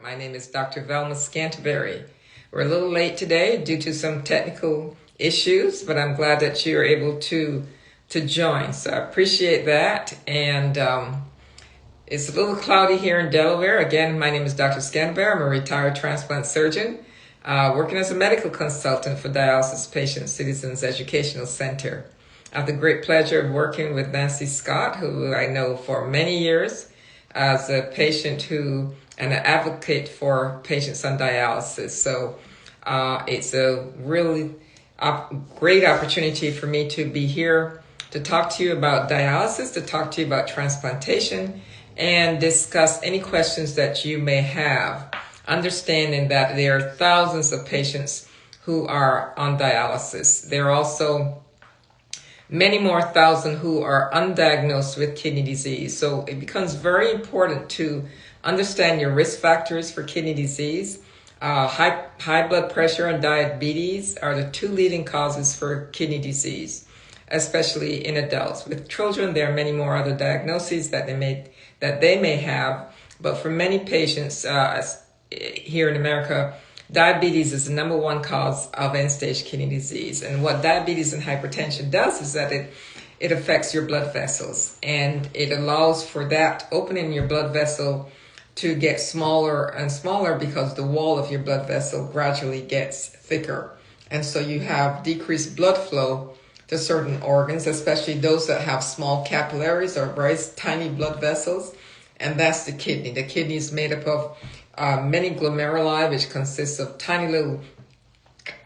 My name is Dr. Velma Scanterbury. We're a little late today due to some technical issues, but I'm glad that you're able to join. So I appreciate that. And it's a little cloudy here in Delaware. Again, my name is Dr. Scanterbury. I'm a retired transplant surgeon working as a medical consultant for Dialysis Patient Citizens Educational Center. I have the great pleasure of working with Nancy Scott, who I know for many years as a patient and an advocate for patients on dialysis. So it's a really great opportunity for me to be here to talk to you about dialysis, to talk to you about transplantation, and discuss any questions that you may have, understanding that there are thousands of patients who are on dialysis. There are also many more thousand who are undiagnosed with kidney disease. So it becomes very important to understand your risk factors for kidney disease. High blood pressure and diabetes are the two leading causes for kidney disease, especially in adults. With children, there are many more other diagnoses that they may have, but for many patients here in America, diabetes is the number one cause of end-stage kidney disease. And what diabetes and hypertension does is that it affects your blood vessels, and it allows for that opening in your blood vessel to get smaller and smaller because the wall of your blood vessel gradually gets thicker. And so you have decreased blood flow to certain organs, especially those that have small capillaries or very tiny blood vessels. And that's the kidney. The kidney is made up of many glomeruli, which consists of tiny little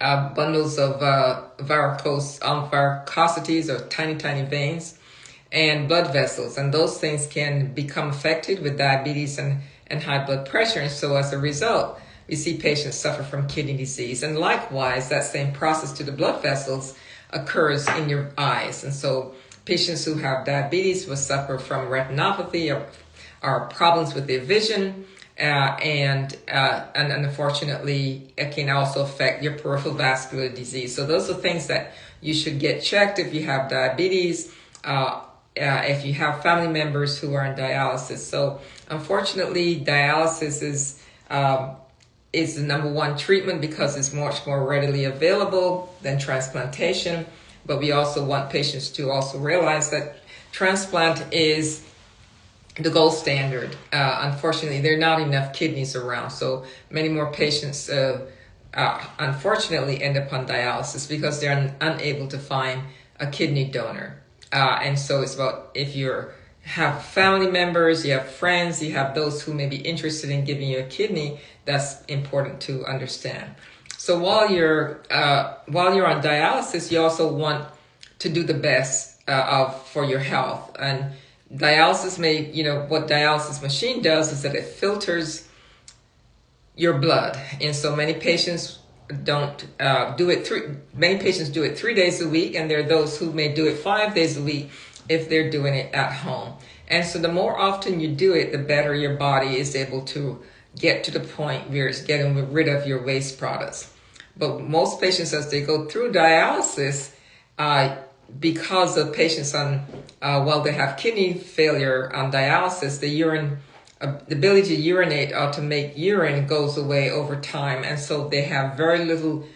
bundles of varicosities or tiny veins, and blood vessels. And those things can become affected with diabetes and high blood pressure. And so as a result, we see patients suffer from kidney disease. And likewise, that same process to the blood vessels occurs in your eyes. And so patients who have diabetes will suffer from retinopathy or problems with their vision. And unfortunately, it can also affect your peripheral vascular disease. So those are things that you should get checked if you have diabetes, if you have family members who are in dialysis. So unfortunately, dialysis is the number one treatment because it's much more readily available than transplantation. But we also want patients to also realize that transplant is the gold standard. Unfortunately, there are not enough kidneys around. So many more patients, unfortunately, end up on dialysis because they're unable to find a kidney donor. And so it's about if you have family members, you have friends, you have those who may be interested in giving you a kidney, that's important to understand. So while you're on dialysis, you also want to do the best for your health. And dialysis what dialysis machine does is that it filters your blood. And so many patients don't do it. Many patients do it 3 days a week, and there are those who may do it 5 days a week if they're doing it at home. And so the more often you do it, the better your body is able to get to the point where it's getting rid of your waste products. But most patients, as they go through dialysis, because of patients they have kidney failure on dialysis, the ability to urinate or to make urine goes away over time. And so they have very little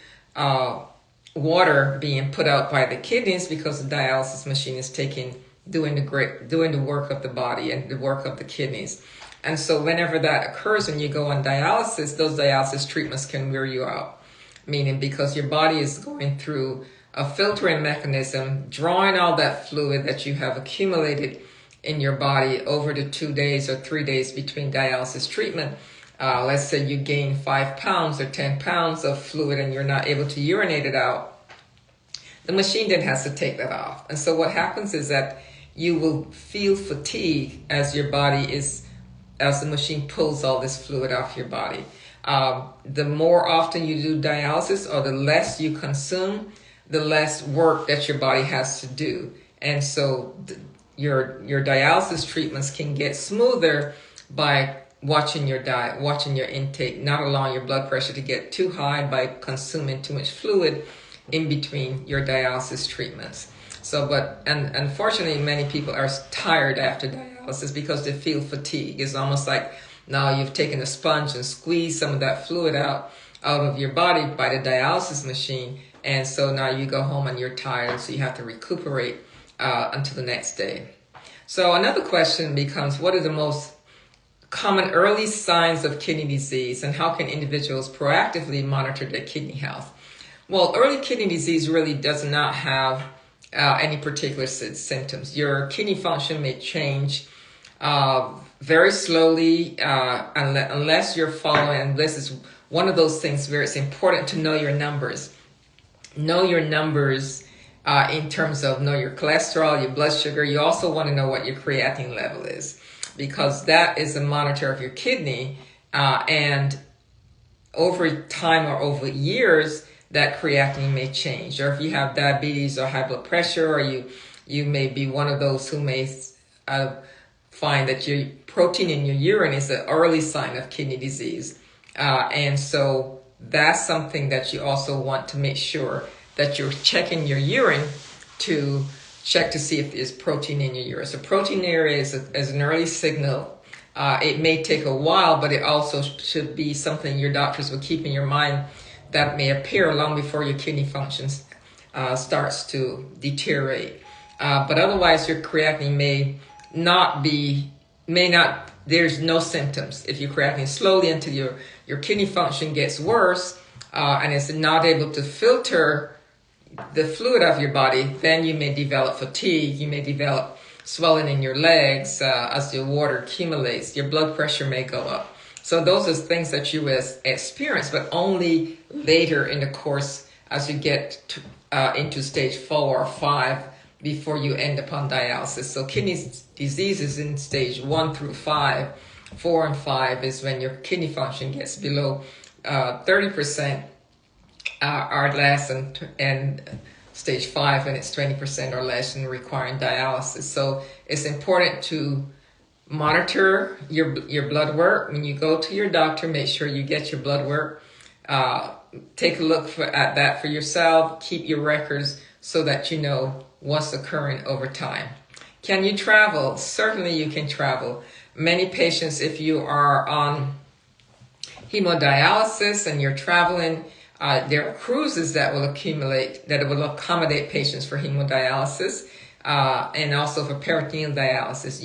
water being put out by the kidneys because the dialysis machine is doing the work of the body and the work of the kidneys. And so whenever that occurs and you go on dialysis, those dialysis treatments can wear you out, meaning because your body is going through a filtering mechanism, drawing all that fluid that you have accumulated in your body over the 2 days or 3 days between dialysis treatment. Let's say you gain 5 pounds or 10 pounds of fluid and you're not able to urinate it out. The machine then has to take that off. And so what happens is that you will feel fatigue as the machine pulls all this fluid off your body. The more often you do dialysis or the less you consume, the less work that your body has to do. And so your dialysis treatments can get smoother by watching your diet, watching your intake, not allowing your blood pressure to get too high by consuming too much fluid in between your dialysis treatments. And unfortunately, many people are tired after dialysis because they feel fatigue. It's almost like Now you've taken a sponge and squeezed some of that fluid out of your body by the dialysis machine. And so now you go home and you're tired, so you have to recuperate until the next day. So another question becomes, what are the most common early signs of kidney disease, and how can individuals proactively monitor their kidney health? Well, early kidney disease really does not have any particular symptoms. Your kidney function may change very slowly unless you're following, and this is one of those things where it's important to know your numbers. Know your numbers in terms of know your cholesterol, your blood sugar. You also want to know what your creatinine level is, because that is a monitor of your kidney. And over time or over years, that creatinine may change. Or if you have diabetes or high blood pressure, or you may be one of those who may find that your protein in your urine is an early sign of kidney disease. And so that's something that you also want to make sure that you're checking your urine to check to see if there's protein in your urine. So proteinuria is an early signal. It may take a while, but it also should be something your doctors will keep in your mind that may appear long before your kidney function starts to deteriorate. But otherwise, your creatinine there's no symptoms. If your creatinine slowly until your kidney function gets worse and it's not able to filter the fluid of your body, then you may develop fatigue. You may develop swelling in your legs as your water accumulates. Your blood pressure may go up. So those are things that you experience, but only later in the course as you get into stage 4 or 5 before you end up on dialysis. So kidney disease is in stage 1 through 5. 4 and 5 is when your kidney function gets below 30% or less, and stage 5 when it's 20% or less and requiring dialysis. So it's important to monitor your blood work. When you go to your doctor, make sure you get your blood work. Take a look at that for yourself. Keep your records so that you know what's occurring over time. Can you travel? Certainly you can travel. Many patients, if you are on hemodialysis and you're traveling, there are cruises that will accommodate patients for hemodialysis and also for peritoneal dialysis.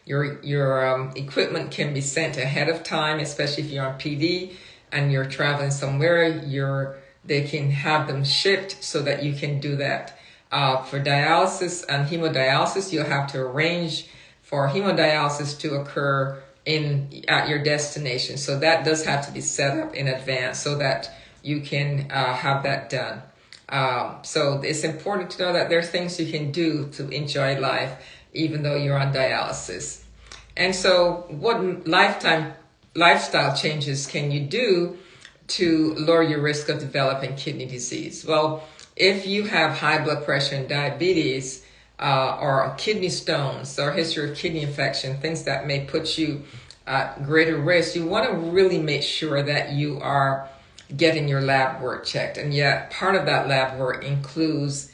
Your equipment can be sent ahead of time, especially if you're on PD and you're traveling somewhere. They can have them shipped so that you can do that. For dialysis and hemodialysis, you'll have to arrange for hemodialysis to occur at your destination. So that does have to be set up in advance so that you can have that done. So it's important to know that there are things you can do to enjoy life even though you're on dialysis. And so what lifestyle changes can you do to lower your risk of developing kidney disease? Well, if you have high blood pressure and diabetes or kidney stones or history of kidney infection, things that may put you at greater risk, you want to really make sure that you are getting your lab work checked. And yet part of that lab work includes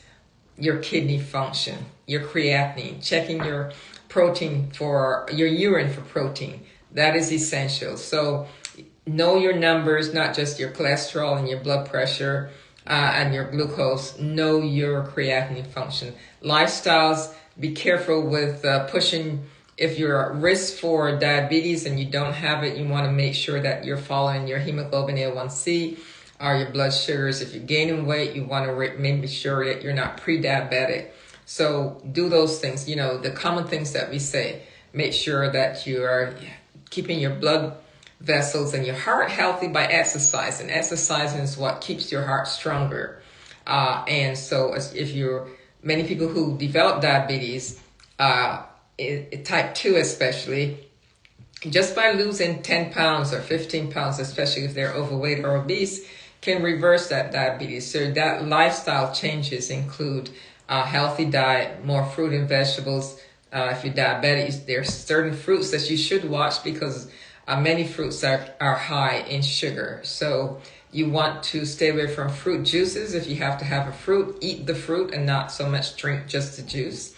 your kidney function, your creatinine, checking your protein for your urine for protein. That is essential. So know your numbers, not just your cholesterol and your blood pressure and your glucose. Know your creatinine function. Lifestyles, be careful with pushing. If you're at risk for diabetes and you don't have it, you want to make sure that you're following your hemoglobin A1C or your blood sugars. If you're gaining weight, you want to make sure that you're not pre-diabetic. So do those things, the common things that we say. Make sure that you are keeping your blood vessels and your heart healthy by exercising. Exercising is what keeps your heart stronger. And so many people who develop diabetes, type 2 especially, just by losing 10 pounds or 15 pounds, especially if they're overweight or obese, can reverse that diabetes. So that lifestyle changes include a healthy diet, more fruit and vegetables. If you're diabetic, there are certain fruits that you should watch because many fruits are high in sugar. So you want to stay away from fruit juices. If you have to have a fruit, eat the fruit and not so much drink just the juice.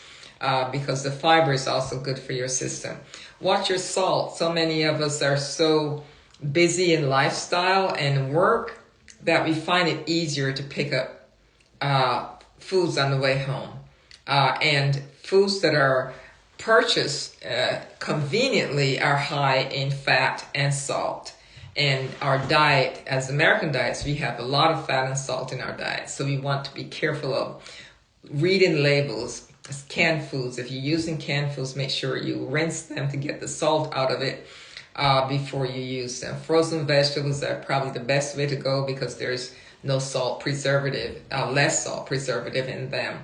Because the fiber is also good for your system. watch your salt. So many of us are so busy in lifestyle and work that we find it easier to pick up foods on the way home. And foods that are purchased conveniently are high in fat and salt. And our diet, as American diets, we have a lot of fat and salt in our diet. So we want to be careful of reading labels. Canned foods, if you're using canned foods, make sure you rinse them to get the salt out of it before you use them. Frozen vegetables are probably the best way to go because there's no salt preservative, less salt preservative in them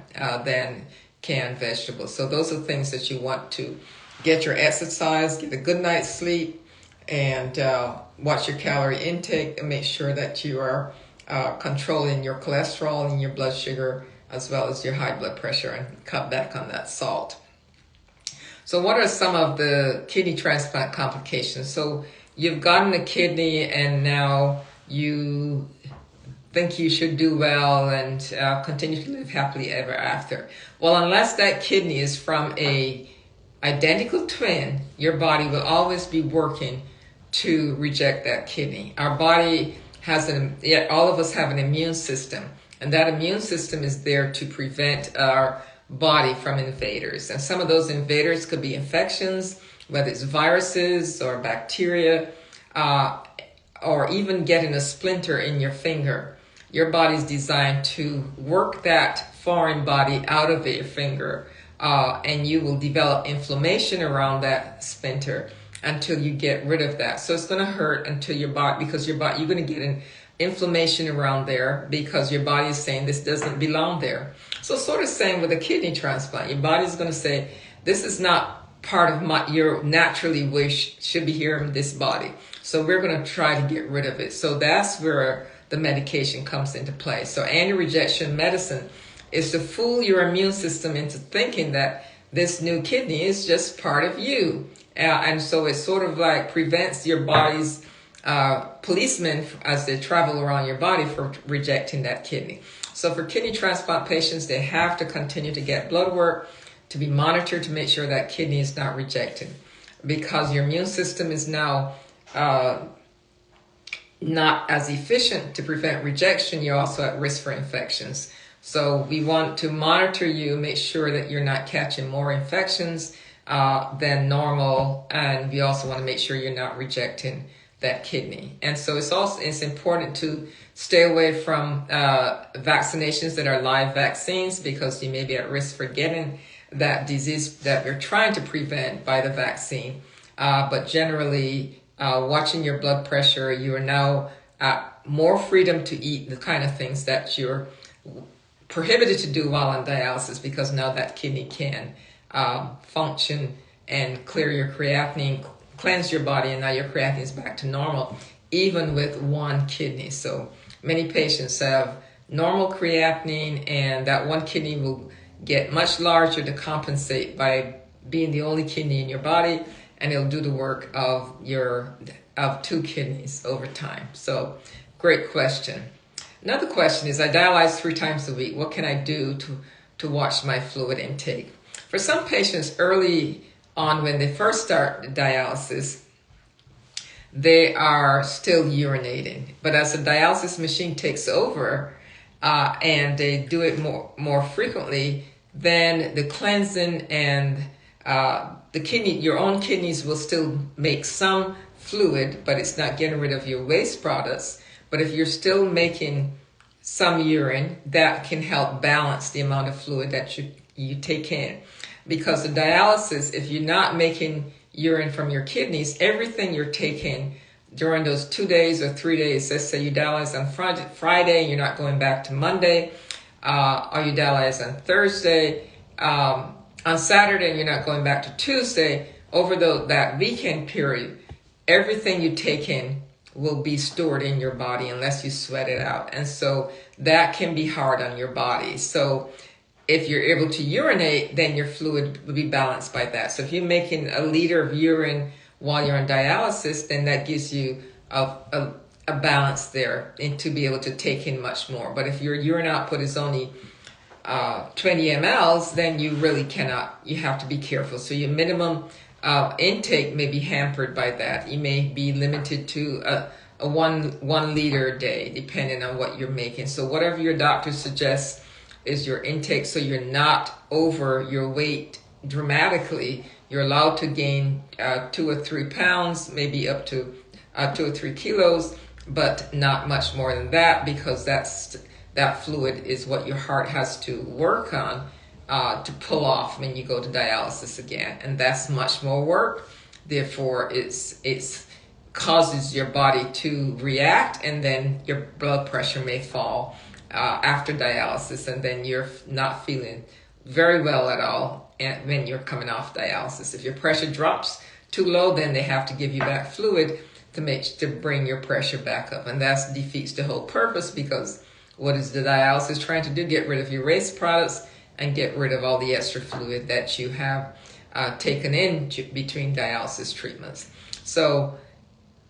than canned vegetables. So those are things that you want to get your exercise, get a good night's sleep, and watch your calorie intake and make sure that you are controlling your cholesterol and your blood sugar as well as your high blood pressure, and cut back on that salt. So what are some of the kidney transplant complications? So you've gotten a kidney and now you think you should do well and continue to live happily ever after. Well, unless that kidney is from a identical twin, your body will always be working to reject that kidney. Our body has all of us have an immune system, and that immune system is there to prevent our body from invaders. And some of those invaders could be infections, whether it's viruses or bacteria, or even getting a splinter in your finger. Your body's designed to work that foreign body out of your finger, and you will develop inflammation around that splinter until you get rid of that. So it's going to hurt until your body, because you're going to get an inflammation around there because your body is saying this doesn't belong there. So sort of same with a kidney transplant. Your body's going to say this is not part of your naturally wish should be here in this body. So we're going to try to get rid of it. So that's where the medication comes into play. So anti-rejection medicine is to fool your immune system into thinking that this new kidney is just part of you. And so it sort of like prevents your body's policemen as they travel around your body from rejecting that kidney. So for kidney transplant patients, they have to continue to get blood work to be monitored to make sure that kidney is not rejected, because your immune system is now not as efficient to prevent rejection. You're also at risk for infections. So we want to monitor you, make sure that you're not catching more infections than normal, and we also want to make sure you're not rejecting that kidney. And so it's important to stay away from vaccinations that are live vaccines, because you may be at risk for getting that disease that we're trying to prevent by the vaccine. But generally, watching your blood pressure, you are now at more freedom to eat the kind of things that you're prohibited to do while on dialysis, because now that kidney can function and clear your creatinine, cleanse your body, and now your creatinine is back to normal, even with one kidney. So many patients have normal creatinine, and that one kidney will get much larger to compensate by being the only kidney in your body, and it'll do the work of two kidneys over time. So great question. Another question is, I dialyze 3 times a week. What can I do to watch my fluid intake? For some patients early on, when they first start dialysis, they are still urinating. But as the dialysis machine takes over and they do it more frequently, then the cleansing and your own kidneys will still make some fluid, but it's not getting rid of your waste products. But if you're still making some urine, that can help balance the amount of fluid that you take in. Because the dialysis, if you're not making urine from your kidneys, everything you're taking during those 2 days or 3 days, let's say you dialyze on Friday and you're not going back to Monday, or you dialyze on Thursday, on Saturday and you're not going back to Tuesday, over that weekend period, everything you take in will be stored in your body unless you sweat it out. And so that can be hard on your body. So if you're able to urinate, then your fluid will be balanced by that. So if you're making a liter of urine while you're on dialysis, then that gives you a balance there and to be able to take in much more. But if your urine output is only 20 mLs, then you really cannot, you have to be careful. So your minimum intake may be hampered by that. You may be limited to a 1 liter a day, depending on what you're making. So whatever your doctor suggests is your intake, so you're not over your weight dramatically. You're allowed to gain 2 or 3 pounds, maybe up to 2 or 3 kilos, but not much more than that, because that fluid is what your heart has to work on to pull off when you go to dialysis again, and that's much more work. Therefore, it's causes your body to react, and then your blood pressure may fall after dialysis, and then you're not feeling very well at all and when you're coming off dialysis. If your pressure drops too low, then they have to give you back fluid to bring your pressure back up, and that defeats the whole purpose, because what is the dialysis trying to do? Get rid of your waste products and get rid of all the extra fluid that you have taken in between dialysis treatments. So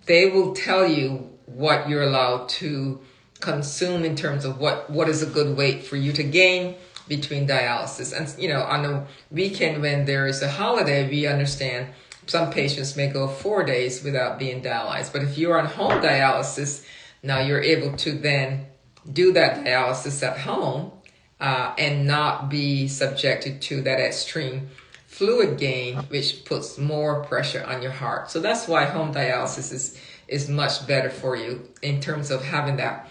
they will tell you what you're allowed to consume in terms of what is a good weight for you to gain between dialysis. And on the weekend when there is a holiday, we understand some patients may go 4 days without being dialyzed. But if you're on home dialysis, now you're able to then do that dialysis at home and not be subjected to that extreme fluid gain, which puts more pressure on your heart. So that's why home dialysis is much better for you in terms of having that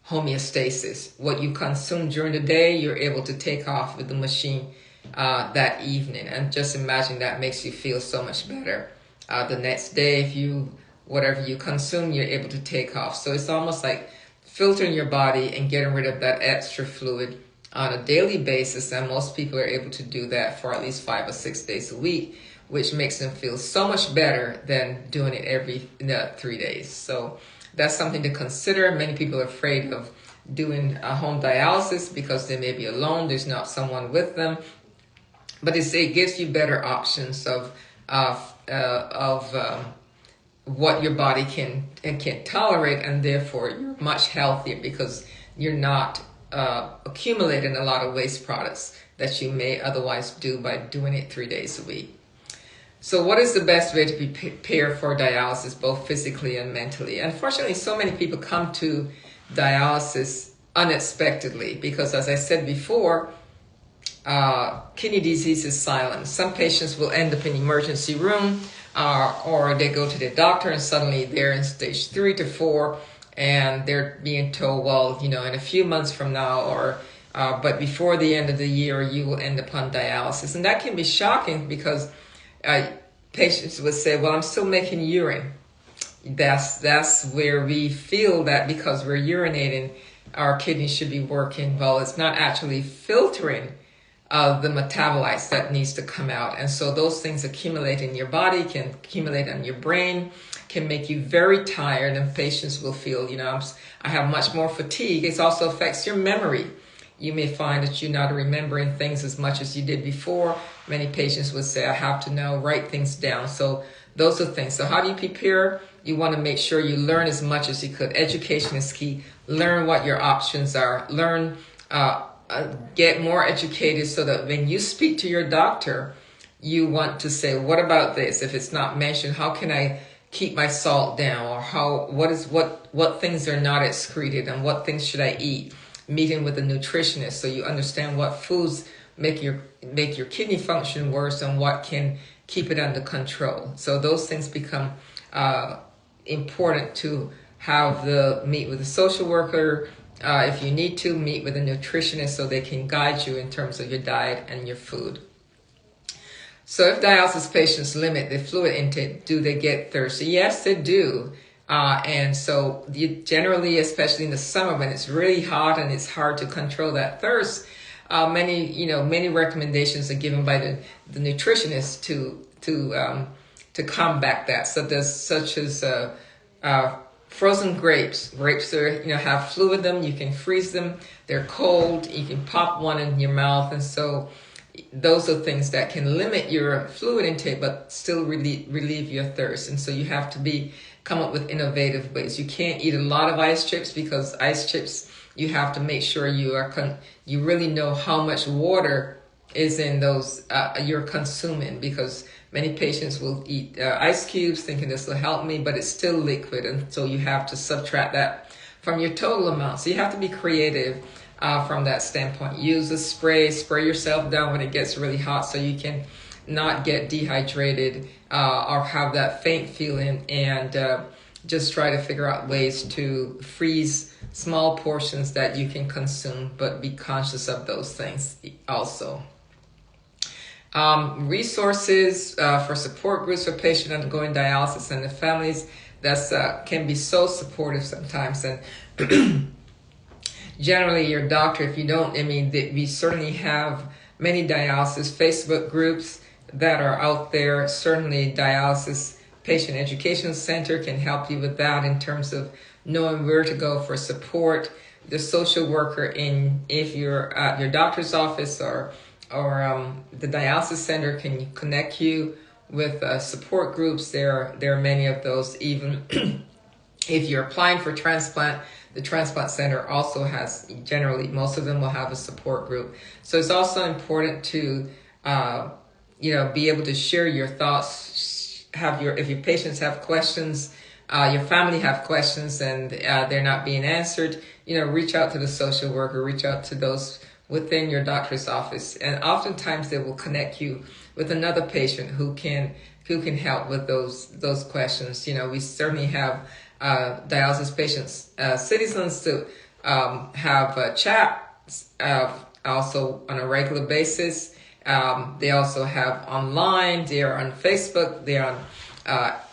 homeostasis. What you consume during the day, you're able to take off with the machine that evening. And just imagine that makes you feel so much better. The next day, whatever you consume, you're able to take off. So it's almost like filtering your body and getting rid of that extra fluid on a daily basis. And most people are able to do that for at least 5 or 6 days a week, which makes them feel so much better than doing it every 3 days. So that's something to consider. Many people are afraid of doing a home dialysis because they may be alone. There's not someone with them. But it gives you better options of what your body can tolerate, and therefore you're much healthier because you're not accumulating a lot of waste products that you may otherwise do by doing it 3 days a week. So what is the best way to prepare for dialysis, both physically and mentally? Unfortunately, so many people come to dialysis unexpectedly because, as I said before, kidney disease is silent. Some patients will end up in emergency room or they go to the doctor and suddenly they're in stage 3 to 4 and they're being told, well, in a few months from now but before the end of the year, you will end up on dialysis. And that can be shocking because patients would say, well, I'm still making urine. That's where we feel that because we're urinating, our kidneys should be working. Well, it's not actually filtering the metabolites that needs to come out. And so those things accumulate in your body, can accumulate on your brain, can make you very tired, and patients will feel, I have much more fatigue. It also affects your memory. You may find that you're not remembering things as much as you did before. Many patients would say, I have to now write things down. So those are things. So how do you prepare? You want to make sure you learn as much as you could. Education is key. Learn what your options are. Learn, get more educated so that when you speak to your doctor, you want to say, what about this? If it's not mentioned, how can I keep my salt down? Or what things are not excreted and what things should I eat? Meeting with a nutritionist so you understand what foods make your kidney function worse and what can keep it under control. So those things become important to have meet with a social worker. If you need to, meet with a nutritionist so they can guide you in terms of your diet and your food. So if dialysis patients limit the fluid intake, do they get thirsty? Yes, they do. And so generally, especially in the summer when it's really hot and it's hard to control that thirst, many recommendations are given by the nutritionist to combat that. So there's such as frozen grapes. Grapes have fluid in them. You can freeze them. They're cold. You can pop one in your mouth, and so those are things that can limit your fluid intake but still relieve your thirst. And so you have to come up with innovative ways. You can't eat a lot of ice chips because ice chips, you have to make sure you really know how much water is in those you're consuming, because Many patients will eat ice cubes thinking this will help me, but it's still liquid, and so you have to subtract that from your total amount. So you have to be creative from that standpoint. Use a spray yourself down when it gets really hot so you can not get dehydrated or have that faint feeling, and just try to figure out ways to freeze small portions that you can consume, but be conscious of those things also. Resources for support groups for patients undergoing dialysis and the families that's can be so supportive sometimes. And generally your doctor, if you don't, we certainly have many dialysis Facebook groups that are out there. Certainly Dialysis Patient Education Center can help you with that in terms of knowing where to go for support. The social worker if you're at your doctor's office or the dialysis center can connect you with support groups. There are many of those. Even if you're applying for transplant, the transplant center also has, generally most of them will have a support group. So it's also important to be able to share your thoughts. If your patients have questions, your family have questions and they're not being answered, reach out to the social worker, reach out to those within your doctor's office, and oftentimes they will connect you with another patient who can help with those questions. We certainly have dialysis patients, citizens to have chats also on a regular basis. They also have online. They are on Facebook. They are on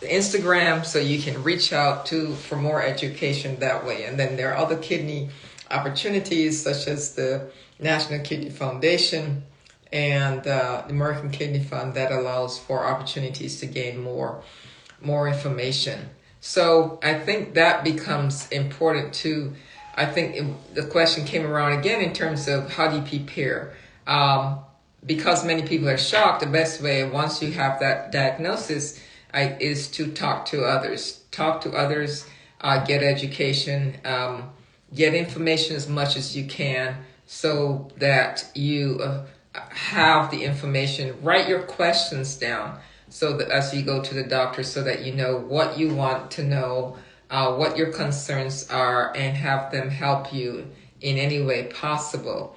Instagram, so you can reach out for more education that way. And then there are other kidney opportunities such as the National Kidney Foundation and the American Kidney Fund that allows for opportunities to gain more information. So I think that becomes important too. I think the question came around again in terms of how do you prepare? Because many people are shocked, the best way once you have that diagnosis is to talk to others. Talk to others, get education, get information as much as you can so that you have the information. Write your questions down so that as you go to the doctor, so that you know what you want to know, what your concerns are, and have them help you in any way possible.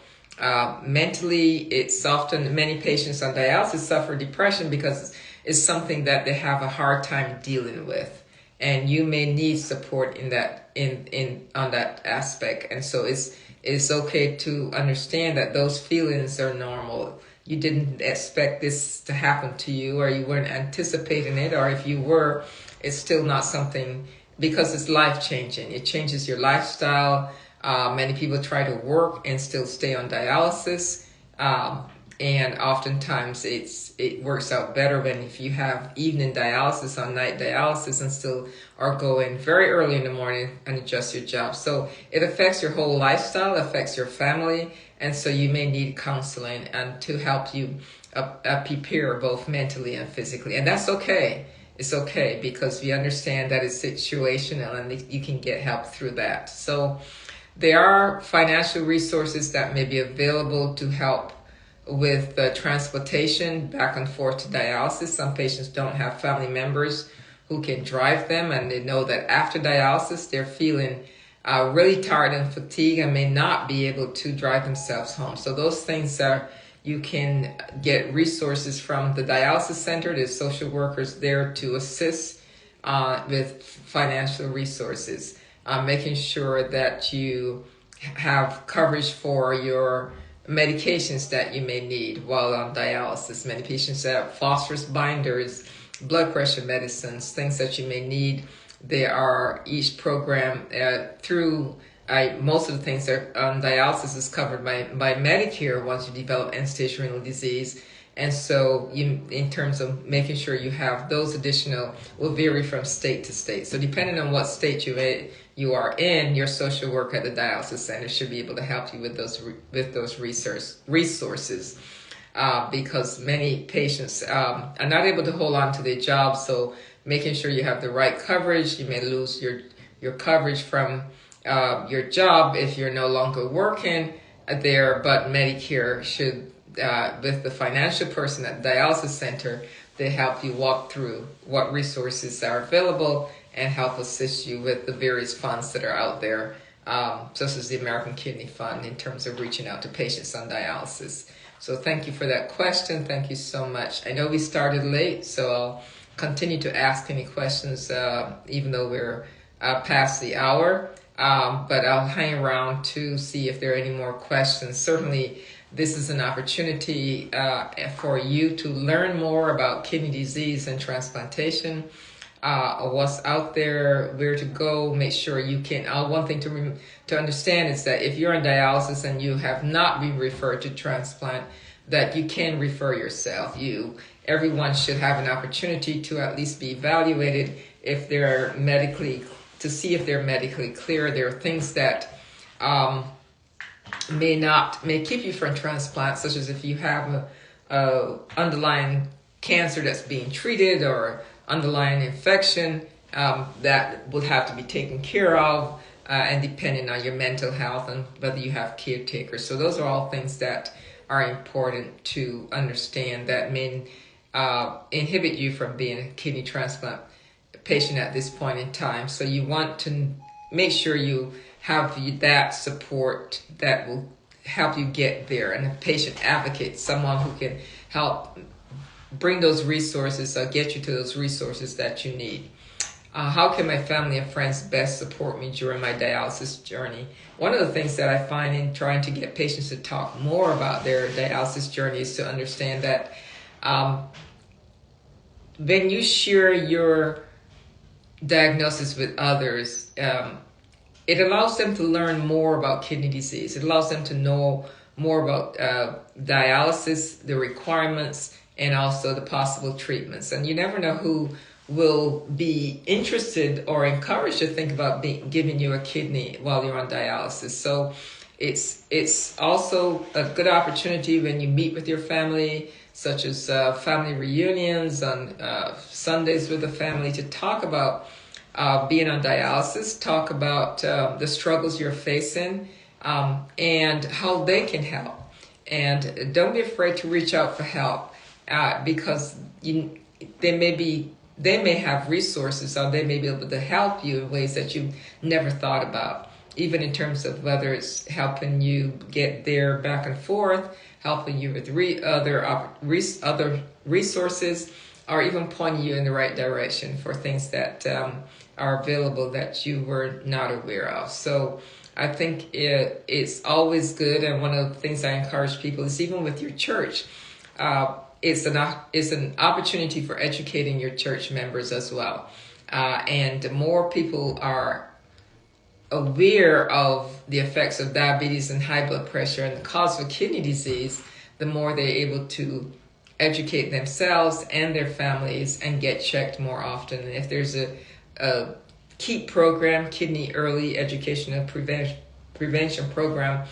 Mentally, it's often many patients on dialysis suffer depression because it's something that they have a hard time dealing with, and you may need support in that on that aspect. And so it's okay to understand that those feelings are normal. You didn't expect this to happen to you, or you weren't anticipating it, or if you were, it's still not something, because it's life-changing. It changes your lifestyle. Many people try to work and still stay on dialysis. And oftentimes it works out better when if you have evening dialysis or night dialysis and still are going very early in the morning and adjust your job. So it affects your whole lifestyle, affects your family. And so you may need counseling and to help you prepare both mentally and physically. And that's okay. It's okay because we understand that it's situational and you can get help through that. So there are financial resources that may be available to help with transportation back and forth to dialysis. Some patients don't have family members who can drive them, and they know that after dialysis they're feeling really tired and fatigued and may not be able to drive themselves home. So those things you can get resources from the dialysis center. There's social workers there to assist with financial resources, making sure that you have coverage for your medications that you may need while on dialysis. Many patients have phosphorus binders, blood pressure medicines, things that you may need. There are each program through most of the things that on dialysis is covered by Medicare once you develop end-stage renal disease. And so in terms of making sure you have those additional will vary from state to state. So depending on what state you are in, your social worker at the dialysis center should be able to help you with those resources. Because many patients are not able to hold on to their jobs, so making sure you have the right coverage. You may lose your coverage from your job if you're no longer working there, but Medicare should, with the financial person at the dialysis center, they help you walk through what resources are available and help assist you with the various funds that are out there, such as the American Kidney Fund, in terms of reaching out to patients on dialysis. So thank you for that question. Thank you so much. I know we started late, so I'll continue to ask any questions, even though we're past the hour. But I'll hang around to see if there are any more questions. Certainly, this is an opportunity for you to learn more about kidney disease and transplantation, what's out there, where to go. Make sure you can. One thing to understand is that if you're on dialysis and you have not been referred to transplant, that you can refer yourself. Everyone should have an opportunity to at least be evaluated if they're to see if they're medically clear. There are things that may keep you from transplant, such as if you have a underlying cancer that's being treated or underlying infection that would have to be taken care of, and depending on your mental health and whether you have caretakers. So those are all things that are important to understand that may inhibit you from being a kidney transplant patient at this point in time. So you want to make sure you have that support that will help you get there, and a patient advocate, someone who can help bring those resources or get you to those resources that you need. How can my family and friends best support me during my dialysis journey? One of the things that I find in trying to get patients to talk more about their dialysis journey is to understand that when you share your diagnosis with others, it allows them to learn more about kidney disease. It allows them to know more about dialysis, the requirements, and also the possible treatments. And you never know who will be interested or encouraged to think about giving you a kidney while you're on dialysis. So it's also a good opportunity when you meet with your family, such as family reunions on Sundays with the family, to talk about being on dialysis, talk about the struggles you're facing, and how they can help. And don't be afraid to reach out for help, because they may have resources, or they may be able to help you in ways that you never thought about, even in terms of whether it's helping you get there back and forth, helping you with other resources, or even pointing you in the right direction for things that are available that you were not aware of. So I think it's always good, and one of the things I encourage people is, even with your church, it's an opportunity for educating your church members as well. And the more people are aware of the effects of diabetes and high blood pressure and the cause of kidney disease, the more they're able to educate themselves and their families and get checked more often. And if there's a KEEP program, Kidney Early Education and Prevention program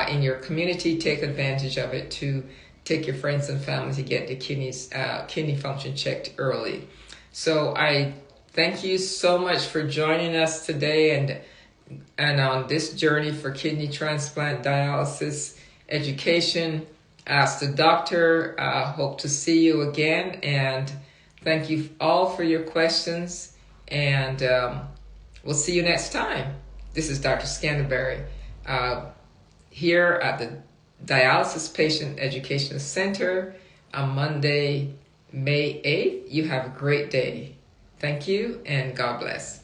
in your community, take advantage of it to take your friends and family to get the kidney function checked early. So I thank you so much for joining us today and on this journey for kidney transplant dialysis education. Ask the doctor. Hope to see you again, and thank you all for your questions, and we'll see you next time. This is Dr. Scanterbury here at the Dialysis Patient Education Center on Monday, May 8th. You have a great day. Thank you, and God bless.